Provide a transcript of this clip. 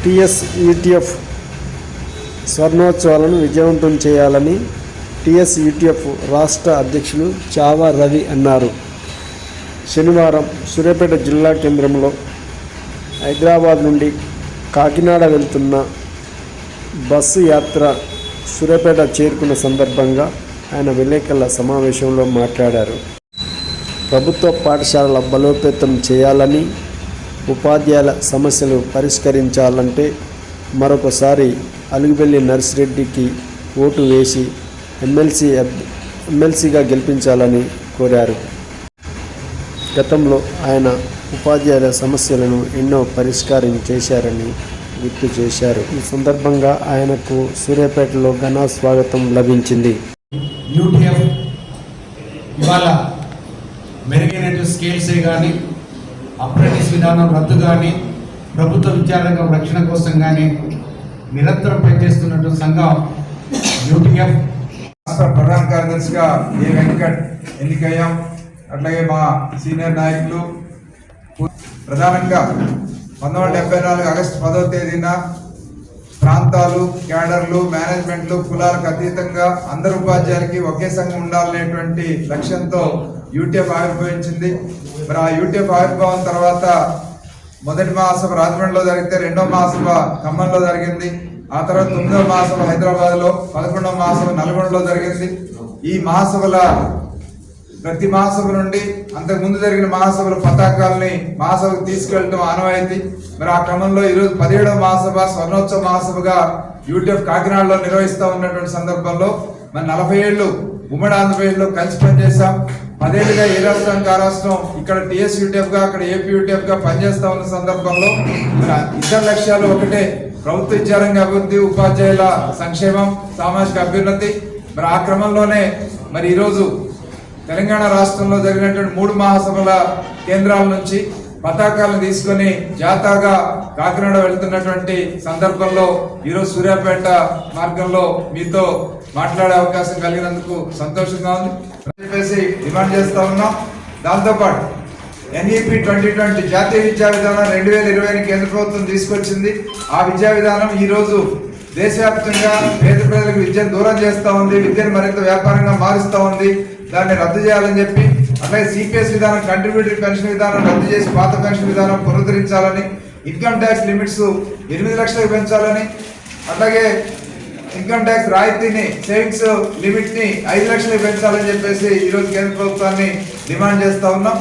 TSUTF స్వర్ణోత్సవాలను విజయవంతం చేయాలని TSUTF రాష్ట్ర అధ్యక్షులు చావా రవి అన్నారు. శనివారం సూర్యాపేట జిల్లా కేంద్రంలో హైదరాబాద్ నుండి కాకినాడ వెళ్తున్న బస్సు యాత్ర సూర్యాపేట చేరుకున్న సందర్భంగా ఆయన విలేకరుల సమావేశంలో మాట్లాడారు. ప్రభుత్వ పాఠశాలల బలోపేతం చేయాలని, ఉపాధ్యాయుల సమస్యలు పరిష్కరించాలంటే మరొకసారి అలుగుబెల్లి నర్సిరెడ్డికి ఓటు వేసి ఎమ్మెల్సీగా గెలిపించాలని కోరారు. గతంలో ఆయన ఉపాధ్యాయుల సమస్యలను ఎన్నో పరిష్కారం చేశారని గుర్తు చేశారు. ఈ సందర్భంగా ఆయనకు సూర్యాపేటలో ఘన స్వాగతం లభించింది. యూటీఎఫ్ ఇవాళ మెరుగైన స్కేల్సే కానీ, అప్రెంటిస్ విధానం రద్దు కానీ, ప్రభుత్వ విద్యారంగం రక్షణ కోసం కానీ నిరంతరం పనిచేస్తున్నట్టు సంఘం యూటీఎఫ్. రాష్ట్ర ప్రధాన కార్యదర్శిగా ఏ వెంకట్ ఎన్నికయ్యాం. అట్లాగే మా సీనియర్ నాయకులు ప్రధానంగా 1974 ఆగస్టు 10వ తేదీన ప్రాంతాలు, క్యాడర్లు, మేనేజ్మెంట్లు, కులాలకు అతీతంగా అందరు ఉపాధ్యాయులకి ఒకే సంఘం ఉండాలనేటువంటి లక్ష్యంతో యూటీఎఫ్ ఆవిర్భవించింది. మరి ఆ యూటీఎఫ్ ఆవిర్భావం తర్వాత మొదటి మహాసభ రాజమండ్రిలో జరిగితే, రెండవ మహాసభ ఖమ్మంలో జరిగింది. ఆ తర్వాత 9వ మహాసభ హైదరాబాద్లో, 11వ మహాసభ నల్గొండలో జరిగింది. ఈ మహాసభల ప్రతి మహాసభ నుండి అంతకుముందు జరిగిన మహాసభల పతాకాలని మహాసభకు తీసుకెళ్లడం ఆనవాయితీ. మరి ఆ క్రమంలో ఈరోజు 17వ మహాసభ స్వర్ణోత్సవ మహాసభగా యూటీఎఫ్ కాకినాడలో నిర్వహిస్తూ ఉన్నటువంటి సందర్భంలో మరి 40 ఏళ్ళు ఉమ్మడి ఆంధ్రప్రదేశ్లో కలిసి పనిచేశాం. 10 ఏళ్ళుగా ఏ రాష్ట్రానికి ఆ రాష్ట్రం, ఇక్కడ టీఎస్యూటీఎఫ్ గా, అక్కడ ఏపీయూటీఎఫ్ గా పనిచేస్తా ఉన్న సందర్భంలో మరి ఇద్దరు లక్ష్యాలు ఒకటే, ప్రభుత్వ విద్యారంగ అభివృద్ధి, ఉపాధ్యాయుల సంక్షేమం, సామాజిక అభ్యున్నతి. మరి ఆ క్రమంలోనే మరి ఈరోజు తెలంగాణ రాష్ట్రంలో జరిగినటువంటి 3 మహాసభల కేంద్రాల నుంచి పతాకాలను తీసుకొని జాతాగా కాకినాడ వెళ్తున్నటువంటి సందర్భంలో ఈరోజు సూర్యాపేట మార్గంలో మీతో మాట్లాడే అవకాశం కలిగినందుకు సంతోషంగా ఉంది చెప్పేసి డిమాండ్ చేస్తా ఉన్నాం. దాంతోపాటు NEP 2020 జాతీయ విద్యా విధానం 2020 కేంద్ర ప్రభుత్వం తీసుకొచ్చింది. ఆ విద్యా విధానం ఈ రోజు దేశవ్యాప్తంగా పేద ప్రజలకు విద్యను దూరం చేస్తూ ఉంది, విద్యను మరింత వ్యాపారంగా మారుస్తూ ఉంది. దాన్ని రద్దు చేయాలని చెప్పి, అట్లాగే సిపిఎస్ విధానం, కంట్రిబ్యూటరీ పెన్షన్ విధానం రద్దు చేసి పాత పెన్షన్ విధానం పునరుద్ధరించాలని, ఇన్కమ్ ట్యాక్స్ లిమిట్స్ 8 లక్షలకు పెంచాలని, అట్లాగే ఇన్కమ్ ట్యాక్స్ రాయితీని, సేవింగ్స్ లిమిట్ ని 5 లక్షలకు పెంచాలని చెప్పేసి ఈరోజు కేంద్ర ప్రభుత్వాన్ని డిమాండ్ చేస్తా ఉన్నాం.